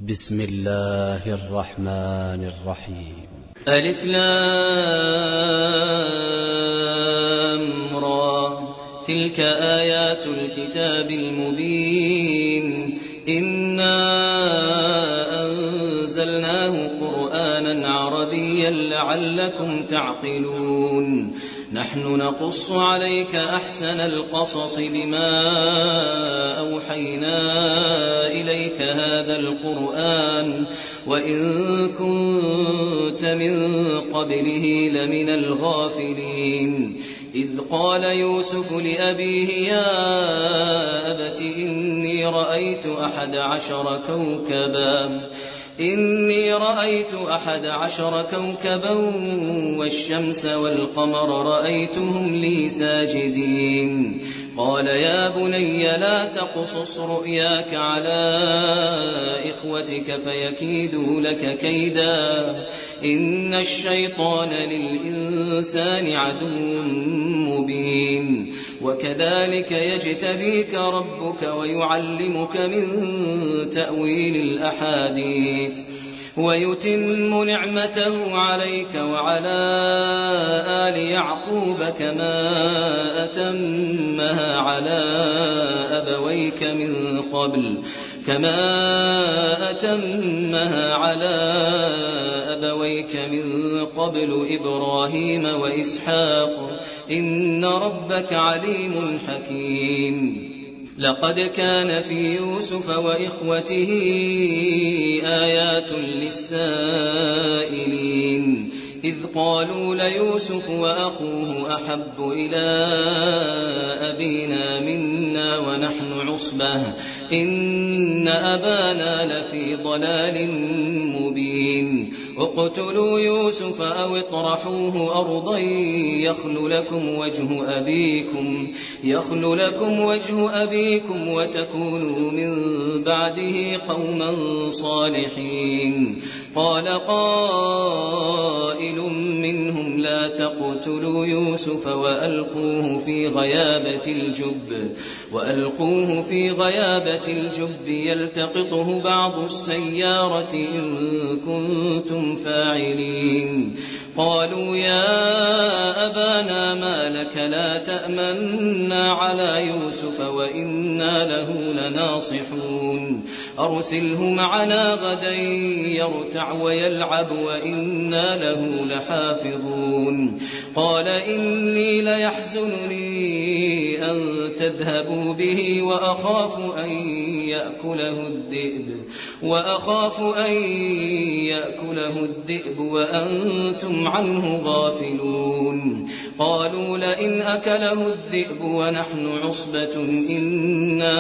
بسم الله الرحمن الرحيم. ألف لام را تلك آيات الكتاب المبين إنا أنزلناه قرآنا عربيا لعلكم تعقلون نحن نقص عليك أحسن القصص بما أوحينا إليك هذا القرآن وإن كنت من قبله لمن الغافلين إذ قال يوسف لأبيه يا أبت إني رأيت أحد عشر كوكبا والشمس والقمر رأيتهم لي ساجدين قال يا بني لا تقصص رؤياك على إخوتك فيكيدوا لك كيدا إن الشيطان للإنسان عدو مبين وكذلك يجتبيك ربك ويعلمك من تأويل الأحاديث ويتم نعمته عليك وعلى آل يعقوب كما أتمها على أبويك من قبل إبراهيم وإسحاق إن ربك عليم حكيم لقد كان في يوسف وإخوته آيات للسائلين إذ قالوا ليوسف وأخوه أحب إلى أبينا منا ونحن عصبة إن أبانا لفي ضلال مبين اقتلوا يوسف أو اطرحوه أرضا يخل لكم وجه أبيكم وتكونوا من بعده قوما صالحين قال قائل منهم لا تقتلوا يوسف وألقوه في غيابة الجب يلتقطه بعض السيارة إن كنتم فاعلين قالوا يا أبانا ما لك لا تأمنا على يوسف وإنا له لناصحون أرسله معنا غدا يرتع ويلعب وإنا له لحافظون قال إني ليحزنني أن تذهبوا به وأخاف أن يأكله الذئب وأنتم عنه غافلون قالوا لئن أكله الذئب ونحن عصبة إنا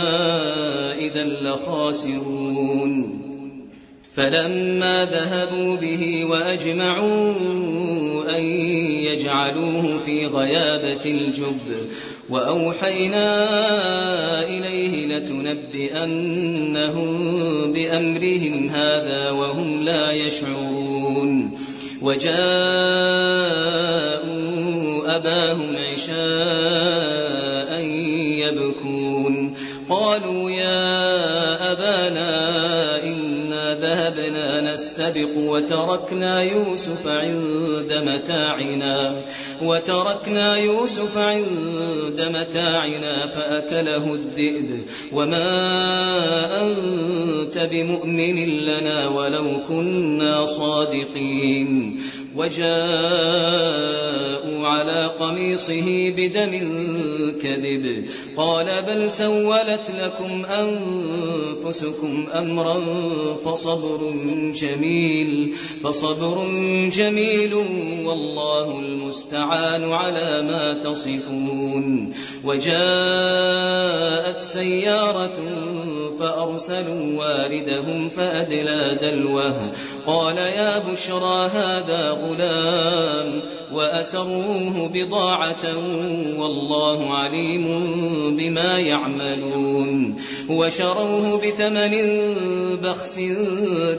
إذا لخاسرون فلما ذهبوا به وأجمعوا أن يجعلوه في غيابة الجب وأوحينا إليه لتنبئنهم بأمرهم هذا وهم لا يشعرون وجاءوا أباهم عشاء يبكون قالوا يا أبانا إنا ذهبنا نستبق وتركنا يوسف عند متاعنا فأكله الذئب وما أنت بمؤمن لنا ولو كنا صادقين وجاءوا على قميصه بدم كذب قال بل سولت لكم أنفسكم أمرا فصبر جميل والله المستعان على ما تصفون وجاءت سيارة فأرسلوا واردهم فأدلى دلوه قال يا بشرى هذا غلام وأسروه بضاعة والله عليم بما يعملون وشروه بثمن بخس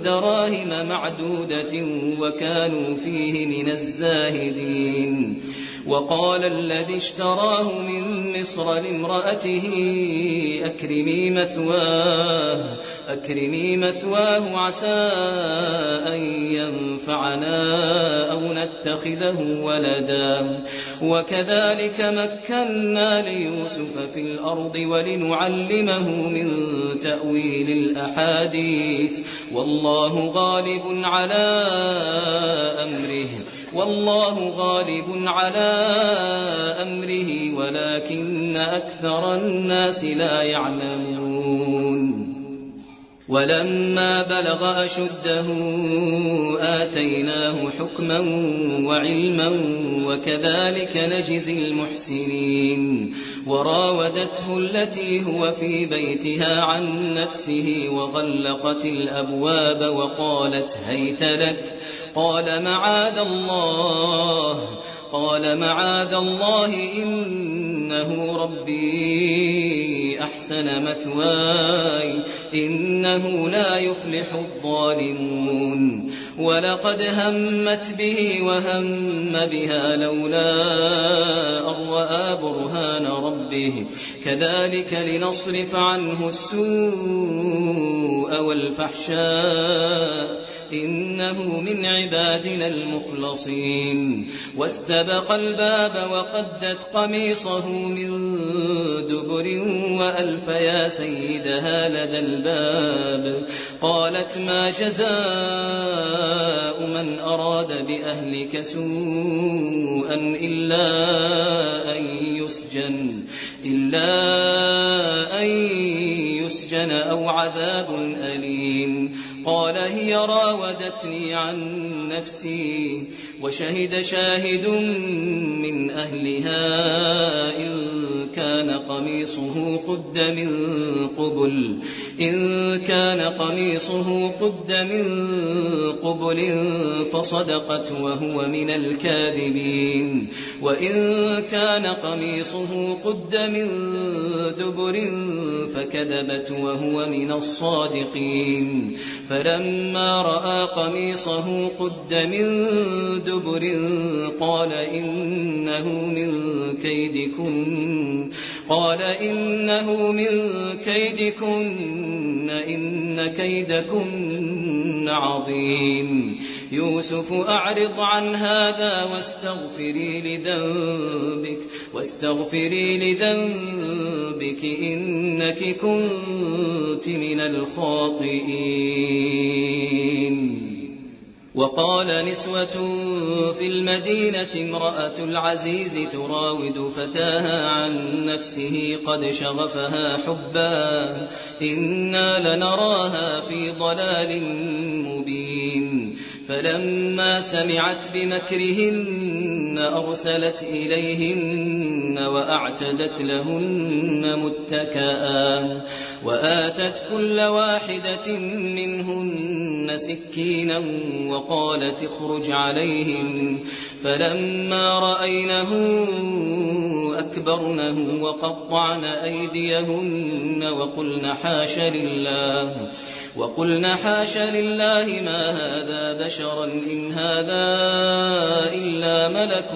دراهم معدودة وكانوا فيه من الزاهدين وقال الذي اشتراه من مصر لامرأته أكرمي مثواه عسى أن ينفعنا أو نتخذه ولدا وكذلك مكنا ليوسف في الأرض ولنعلمه من تأويل الأحاديث والله غالب على أمره ولكن أكثر الناس لا يعلمون ولما بلغ أشده آتيناه حكما وعلما وكذلك نجزي المحسنين وراودته التي هو في بيتها عن نفسه وغلقت الأبواب وقالت هيت لك قال معاذ الله إنه ربي أحسن مثواي إنه لا يفلح الظالمون ولقد همت به وهم بها لولا أن رأى برهان ربه كذلك لنصرف عنه السوء والفحشاء إنه من عبادنا المخلصين واستبق الباب وقدت قميصه من دبر وألف يا سيدها لدى الباب قالت ما جزاء من أراد بأهلك سوءا إلا أن يسجن أو عذاب أليم قال هي راودتني عن نفسي وشهد شاهد من أهلها إن كان قميصه قد من قبل فصدقت وهو من الكاذبين وإن كان قميصه قد من دبر فكذبت وهو من الصادقين فلما رأى قميصه قد من دبر قال إنه من كيدكن إن كيدكن عظيم يوسف أعرض عن هذا واستغفري لذنبك إنك كنت من الخاطئين وقال نسوة في المدينة امرأة العزيز تراود فتاها عن نفسه قد شغفها حبا إنا لنراها في ضلال مبين فلما سمعت بمكرهن أرسلت إليهن وأعتدت لهن متكئا وآتت كل واحدة منهن سكينا وقالت اخرج عليهم فلما رأينه أكبرنه وقطعن أيديهن وقلن حاش لله ما هذا بشرا إن هذا إلا ملك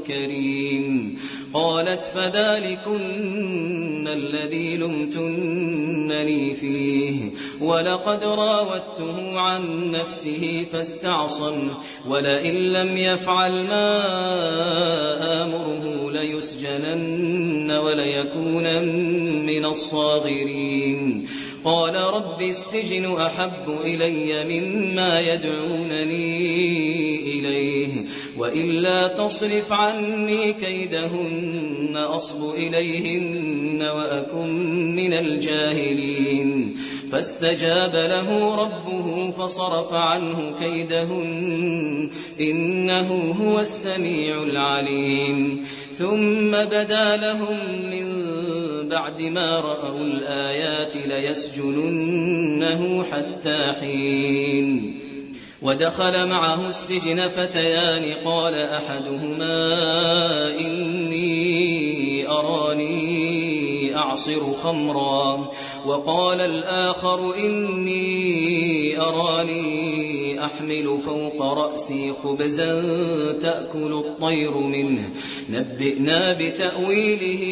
كريم قالت فذلكن الذي لمتنني فيه ولقد راودته عن نفسه فاستعصم ولئن لم يفعل ما آمره ليسجنن وليكونن من الصاغرين قال رب السجن أحب إلي مما يدعونني إليه وإلا تصرف عني كيدهن أصب إليهن وأكن من الجاهلين فاستجاب له ربه فصرف عنه كيدهن إنه هو السميع العليم ثم بدا لهم من بعد ما رأوا الآيات ليسجننه حتى حين ودخل معه السجن فتيان قال أحدهما إني أراني أعصر خمرا وقال الآخر إني أراني أحمل فوق رأسي خبزا تأكل الطير منه نبئنا بتأويله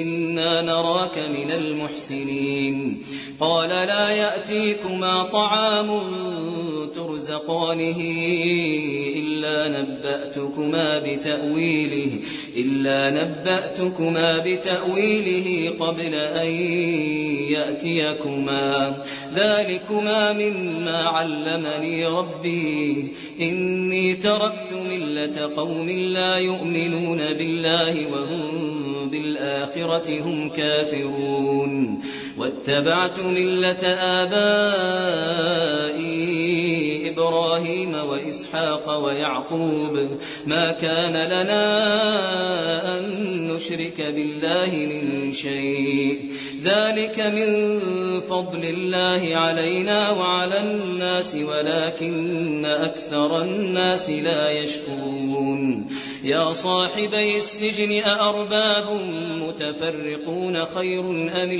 إنا نراك من المحسنين قال لا يأتيكما طعام ترزقانه إلا نبأتكما بتأويله قبل أن يأتيكما ذلكما مما علمني ربي إني تركت ملة قوم لا يؤمنون بالله وهم بالآخرة هم كافرون واتبعت ملة آبائي إبراهيم وإسحاق ويعقوب ما كان لنا أن نشرك بالله من شيء ذلك من فضل الله علينا وعلى الناس ولكن أكثر الناس لا يشكرون يا صاحبي السجن أأرباب متفرقون خير أم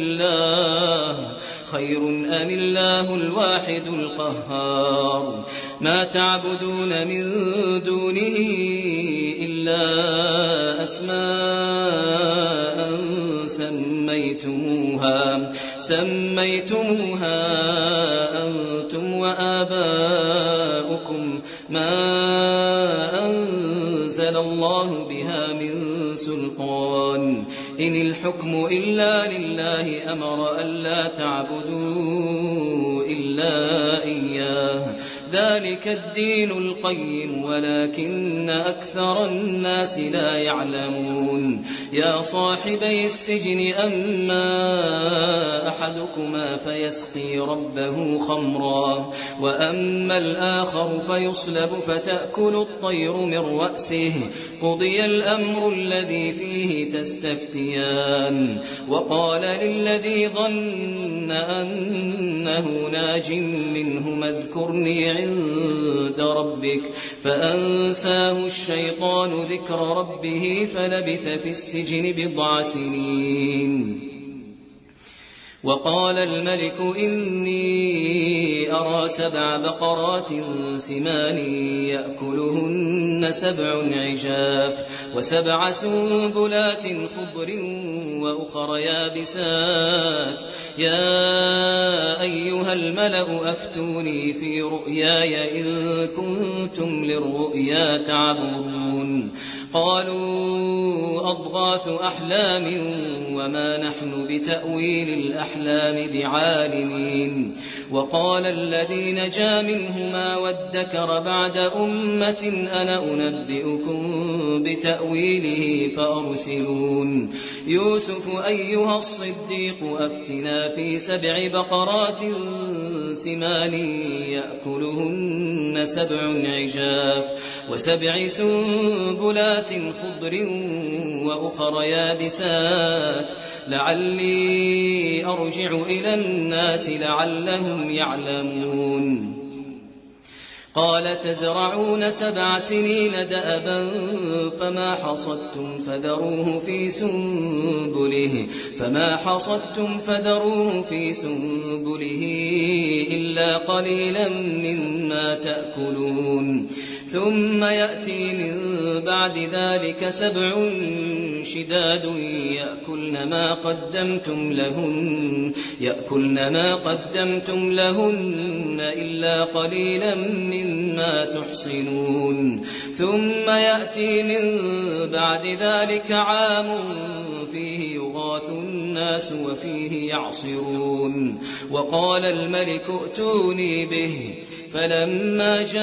الله الواحد القهار ما تعبدون من دونه إلا أسماء سميتموها أنتم وآباؤكم ما أنزل الله بها من سلطان إن الحكم إلا لله أمر ألا تعبدوا إلا إياه ذلك الدين القيم ولكن أكثر الناس لا يعلمون يا صاحبي السجن أما أحدكما فيسقي ربه خمرا وأما الآخر فيصلب فتأكل الطير من رأسه قضي الأمر الذي فيه تستفتيان وقال للذي ظن أنه ناج منهما اذكرني عند ربك فأنساه الشيطان ذكر ربه فلبث في السجن بضع سنين وقال الملك إني أرى 7 بقرات سمان يأكلهن 7 عجاف و7 سنبلات خضر وأخر يابسات يا أيها الملأ أفتوني في رؤياي إن كنتم للرؤيا تعبرون قالوا أضغاث أحلام وما نحن بتأويل الأحلام بعالمين وقال الذي نجا منهما وادكر بعد أمة أنا أنبئكم بتأويله فأرسلون يوسف أيها الصديق أفتنا في 7 بقرات سمان يأكلهن 7 عجاف و7 سنبلات خضر وأخر يابسات لعلي أرجع إلى الناس لعلهم يعلمون قال تزرعون 7 سنين دأبا فما حصدتم فذروه في سنبله إلا قليلا مما تأكلون ثم يأتي من بعد ذلك 7 شداد يأكلن ما قدمتم لهن إلا قليلا مما تحصنون ثم يأتي من بعد ذلك عام فيه يغاث الناس وفيه يعصرون وقال الملك ائتوني به فلما جاءه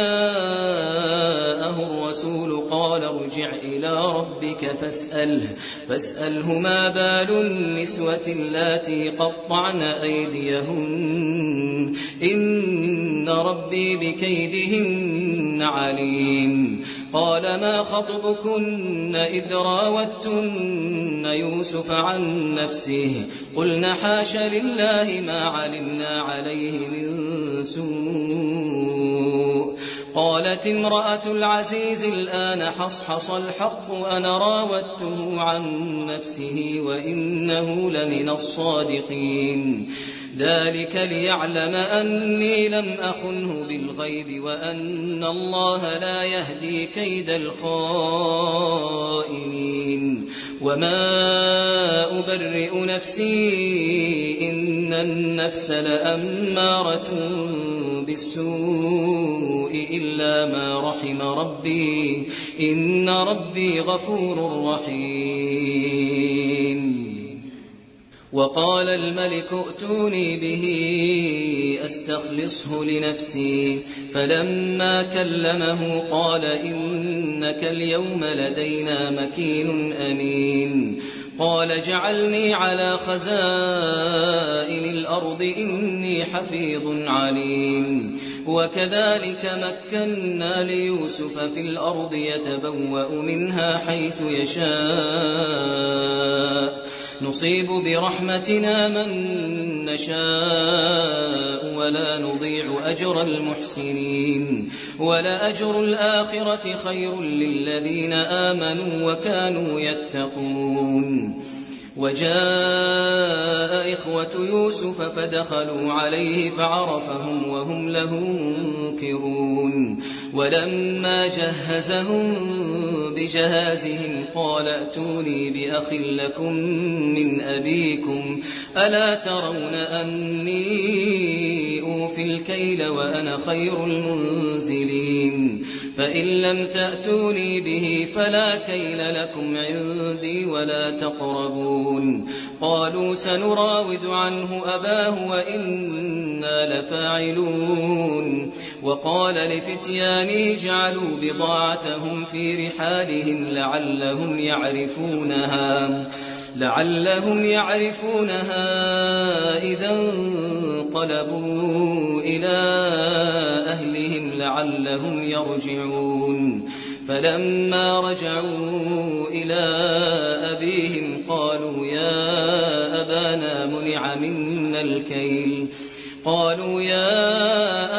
الرسول قال ارجع إلى ربك فاسأله ما بال النسوة اللاتي قطعن أيديهن إن ربي بكيدهن عليم قال ما خطبكن إذ راوتن يوسف عن نفسه قلنا حاش لله ما علمنا عليه من سوء وقالت امرأة العزيز الآن حصحص الحق أنا راودته عن نفسه وإنه لمن الصادقين ذلك ليعلم أني لم أخنه بالغيب وأن الله لا يهدي كيد الخائنين وما أبرئ نفسي إن النفس لأمارة بالسوء إلا ما رحم ربي إن ربي غفور رحيم وقال الملك ائتوني به أستخلصه لنفسي فلما كلمه قال إنك اليوم لدينا مكين أمين قال جعلني على خزائن الأرض إني حفيظ عليم وكذلك مكنا ليوسف في الأرض يتبوأ منها حيث يشاء نصيب برحمتنا من نشاء ولا نضيع أجر المحسنين ولأجر الآخرة خير للذين آمنوا وكانوا يتقون وجاء إخوة يوسف فدخلوا عليه فعرفهم وهم له منكرون ولما جهزهم بجهازهم قال ائتوني بأخ لكم من أبيكم ألا ترون أني أوفي الكيل وأنا خير المنزلين فإن لم تأتوني به فلا كيل لكم عندي ولا تقربون قالوا سنراود عنه أباه وإنا لفاعلون وقال لفتيانه جعلوا بضاعتهم في رحالهم لعلهم يعرفونها إذا انقلبوا إلى أهلهم لعلهم يرجعون فلما رجعوا إلى أبيهم قالوا يا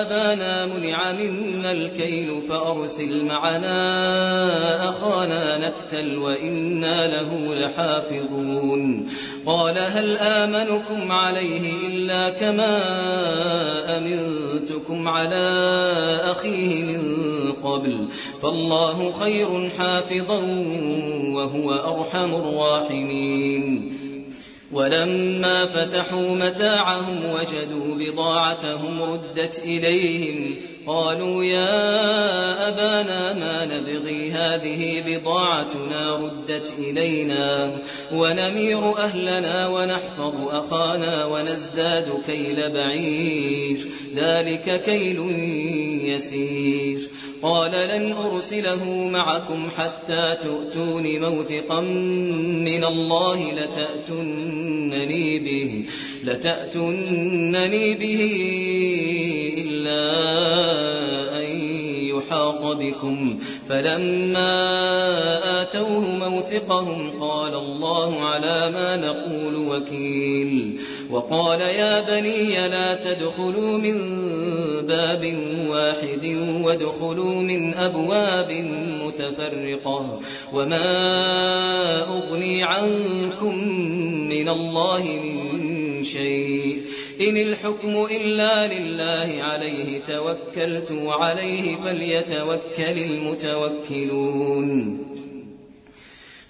أبانا منع منا الكيل فأرسل معنا أخانا نكتل وإنا له لحافظون قال هل آمنكم عليه إلا كما أمنتكم على أخيه من قبل فالله خير حافظا وهو أرحم الراحمين ولما فتحوا متاعهم وجدوا بضاعتهم ردت إليهم قالوا يا أبانا ما نبغي هذه بضاعتنا ردت إلينا ونمير أهلنا ونحفظ أخانا ونزداد كيل بعير ذلك كيل يسير قال لن أرسله معكم حتى تؤتون موثقا من الله لتأتونني به إلا أن يحاط بكم فلما آتوه موثقهم قال الله على ما نقول وكيل وقال يا بني لا تدخلوا من باب واحد وادخلوا من أبواب متفرقة وما أغني عنكم من الله من شيء إن الحكم إلا لله عليه توكلت وعليه فليتوكل المتوكلون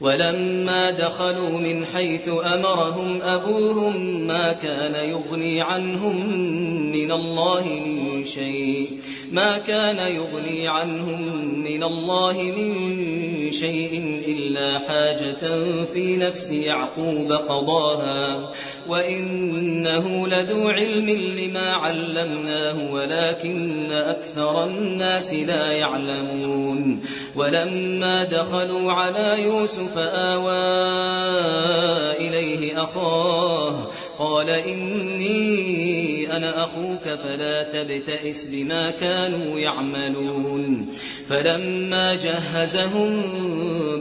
ولما دخلوا من حيث أمرهم أبوهم ما كان يغني عنهم من الله من شيء إلا حاجة في نفس يعقوب قضاها وإنه لذو علم لما علمناه ولكن أكثر الناس لا يعلمون ولما دخلوا على يوسف آوى إليه أخاه قال إني أنا أخوك فلا تبتئس بما كانوا يعملون فلما جهزهم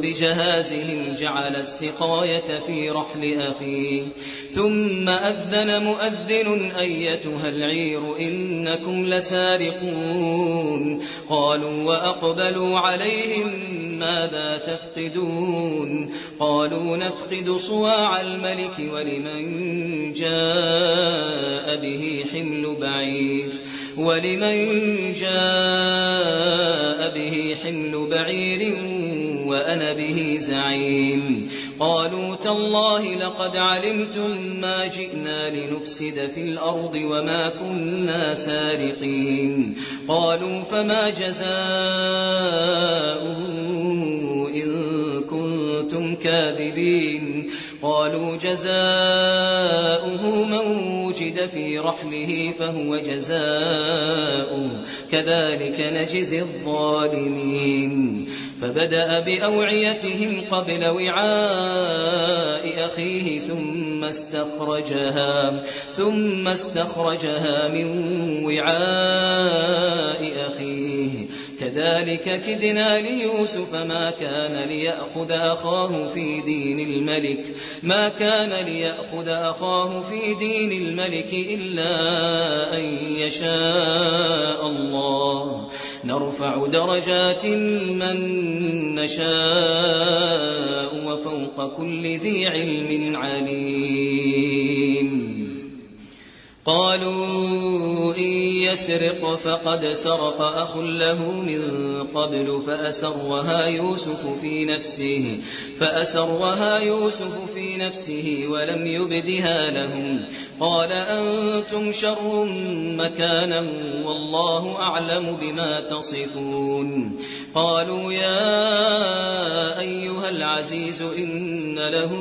بجهازهم جعل السقاية في رحل أخيه ثم أذن مؤذن أيتها العير إنكم لسارقون قالوا وأقبلوا عليهم ماذا تفقدون قالوا نفقد صواع الملك ولمن جاء به حمل بعير وأنا به زعيم قالوا تالله لقد علمتم ما جئنا لنفسد في الأرض وما كنا سارقين قالوا فما جزاؤه إن كنتم كاذبين قالوا جزاؤه من وجد في رحله فهو جزاؤه كذلك نجزي الظالمين فبدأ بأوعيتهم قبل وعاء أخيه ثم استخرجها من وعاء أخيه كذلك كدنا ليوسف ما كان ليأخذ أخاه في دين الملك إلا أن يشاء الله نرفع درجات من نشاء وفوق كل ذي علم عليم قالوا إن يسرق فقد سرق أخ له من قبل فأسرها يوسف في نفسه ولم يبدها لهم قال أنتم شر مكانا والله أعلم بما تصفون قالوا يا أيها العزيز إن له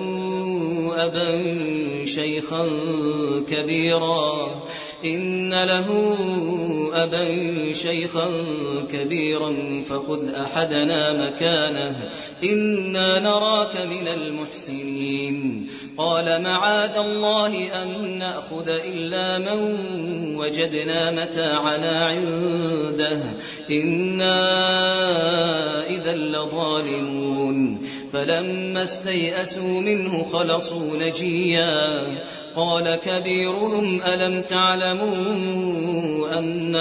أبا شيخا كبيرا فخذ أحدنا مكانه إنا نراك من المحسنين قال معاذ الله أن نأخذ إلا من وجدنا متاعنا عنده إنا إذا لظالمون فلما استيئسوا منه خلصوا نجيا قال كبيرهم ألم تعلموا أن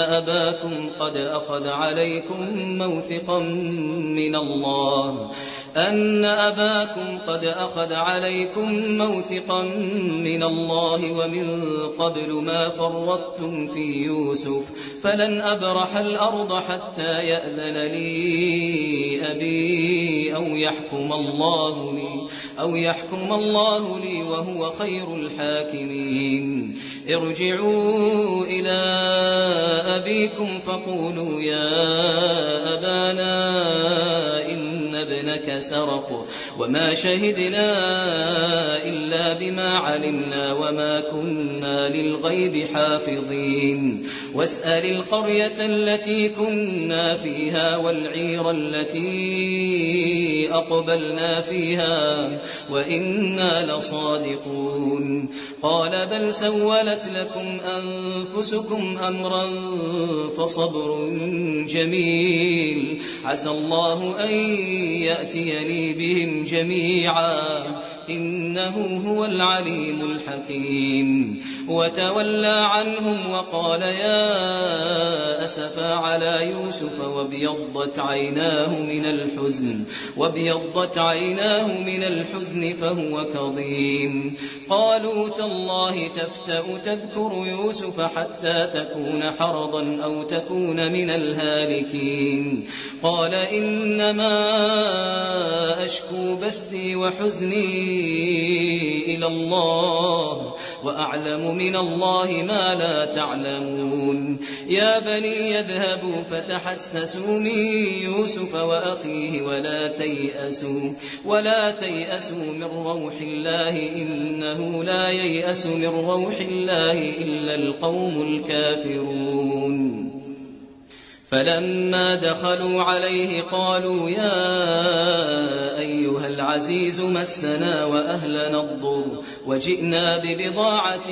أباكم قد أخذ عليكم موثقا من الله ومن قبل ما فرطتم في يوسف فلن أبرح الأرض حتى يأذن لي أبي أو يحكم الله لي وهو خير الحاكمين ارجعوا إلى أبيكم فقولوا يا أبانا إن ابنك سرق وما شهدنا إلا بما علمنا وما كنا للغيب حافظين واسأل القرية التي كنا فيها والعير التي أقبلنا فيها وإنا لصادقون قال بل سولت لكم أنفسكم أمرا فصبر جميل عسى الله أن يأتيني بهم جميعا إنه هو العليم الحكيم وتولى عنهم وقال يا أسفا على يوسف وابيضت عيناه من الحزن فهو كظيم قالوا تالله تفتأ تذكر يوسف حتى تكون حرضا أو تكون من الهالكين قال إنما أشكو بثي وحزني إلى الله وأعلم من الله ما لا تعلمون يا بني يذهبوا فتحسسوا من يوسف وأخيه ولا تيأسوا من روح الله إنه لا ييأس من روح الله إلا القوم الكافرون فلما دخلوا عليه قالوا يا أيها العزيز مسنا وأهلنا الضر وجئنا ببضاعة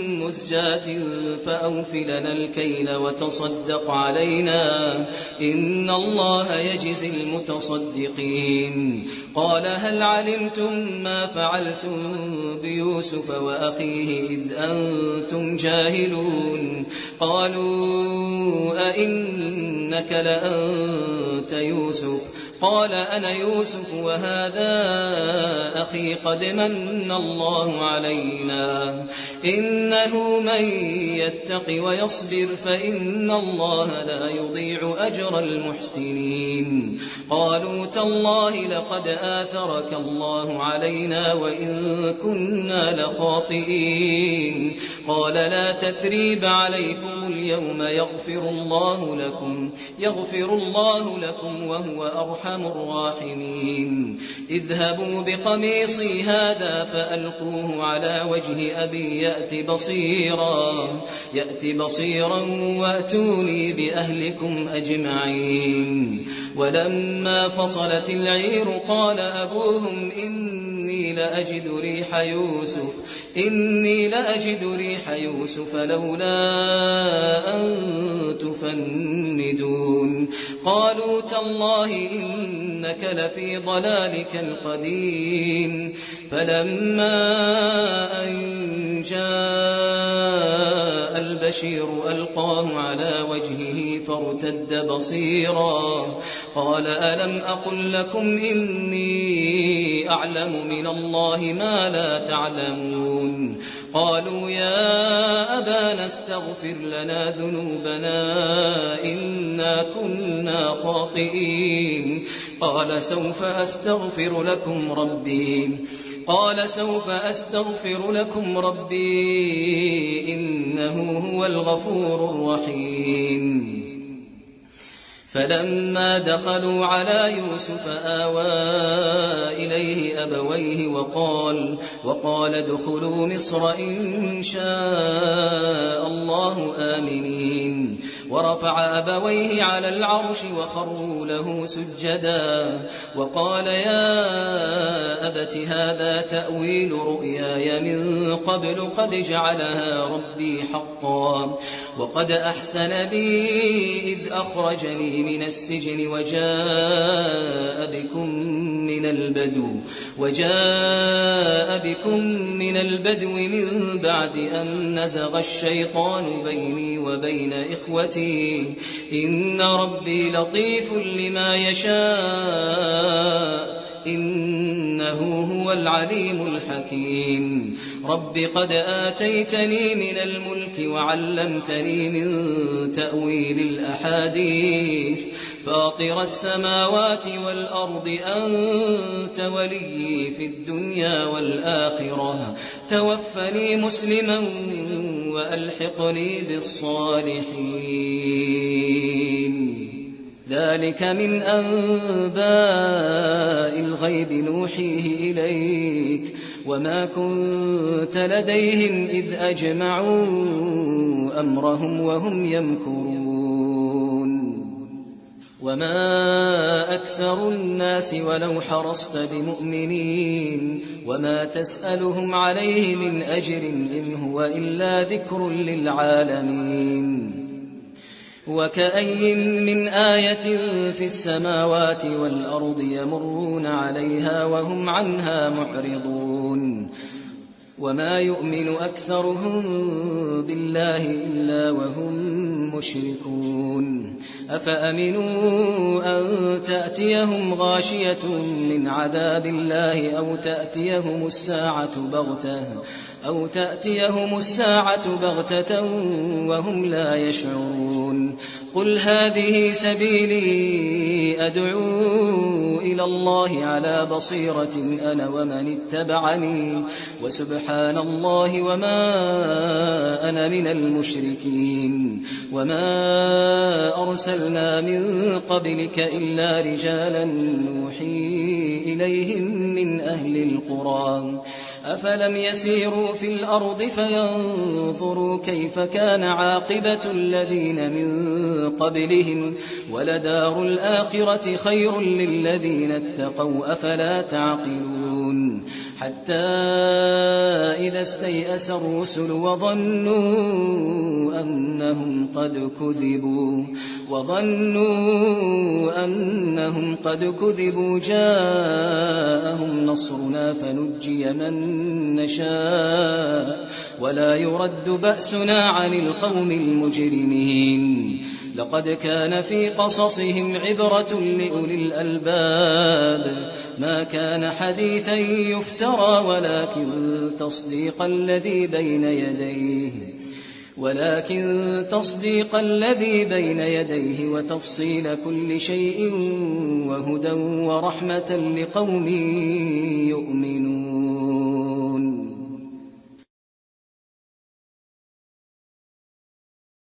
مزجاة فأوف لنا الكيل وتصدق علينا إن الله يجزي المتصدقين. قال هل علمتم ما فعلتم بيوسف وأخيه إذ أنتم جاهلون؟ قالوا أئنك لأنت يوسف؟ قال أنا يوسف وهذا أخي قد من الله علينا إنه من يتق ويصبر فإن الله لا يضيع أجر المحسنين. قالوا تالله لقد آثرك الله علينا وإن كنا لخاطئين. قال لا تثريب عليكم اليوم يغفر الله لكم وهو أرحم الراحمين. اذهبوا بقميصي هذا فألقوه على وجه أبي يأت بصيرا وأتوني بأهلكم أجمعين. ولما فصلت العير قال أبوهم إني لأجد ريح يوسف لولا أن تفندون. قالوا تالله إنك لفي ضلالك القديم. فلما أن جاء البشير ألقاه على وجهه فارتد بصيرا قال ألم أقل لكم إني أعلم من الله ما لا تعلمون؟ قالوا يا أبانا استغفر لنا ذنوبنا إنا كنا خاطئين. قال سوف أستغفر لكم ربي إنه هو الغفور الرحيم. فلما دخلوا على يوسف آوى إليه أبويه وقال ادخلوا مصر إن شاء الله آمنين. ورفع أبويه على العرش وخروا له سجدا وقال يا أبت هذا تأويل رؤياي من قبل قد جعلها ربي حقا وقد أحسن بي إذ أخرجني من السجن وجاء بكم من البدو من بعد أن نزغ الشيطان بيني وبين إخوتي إن ربي لطيف لما يشاء إنه هو العليم الحكيم. رب قد آتيتني من الملك وعلمتني من تأويل الأحاديث فاطر السماوات والأرض أنت ولي في الدنيا والآخرة توفني مسلما وألحقني بالصالحين. ذلك من أنباء الغيب نوحيه إليك وما كنت لديهم إذ أجمعوا أمرهم وهم يمكرون. وما أكثر الناس ولو حرصت بمؤمنين وما تسألهم عليه من أجر إن هو إلا ذكر للعالمين. وكأي من آية في السماوات والأرض يمرون عليها وهم عنها معرضون. وما يؤمن أكثرهم بالله إلا وهم مشركون. أفأمنوا أن تأتيهم غاشية من عذاب الله أو تأتيهم الساعة بغتة وهم لا يشعرون. قل هذه سبيلي أدعو إلى الله على بصيرة أنا ومن اتبعني وسبحان الله وما أنا من المشركين. وما أرسلنا من قبلك إلا رجالا نوحي إليهم من أهل القرى أفلم يسيروا في الأرض فينظروا كيف كان عاقبة الذين من قبلهم ولدار الآخرة خير للذين اتقوا أفلا تعقلون حتى إذا استيأس الرسل وظنوا أنهم قد كذبوا جاءهم نصرنا فنجي من نشاء ولا يرد بأسنا عن القوم المجرمين لقد كان في قصصهم عبرة لأولي الألباب ما كان حديثا يفترى ولكن تصديق الذي بين يديه وتفصيل كل شيء وهدى ورحمة لقوم يؤمنون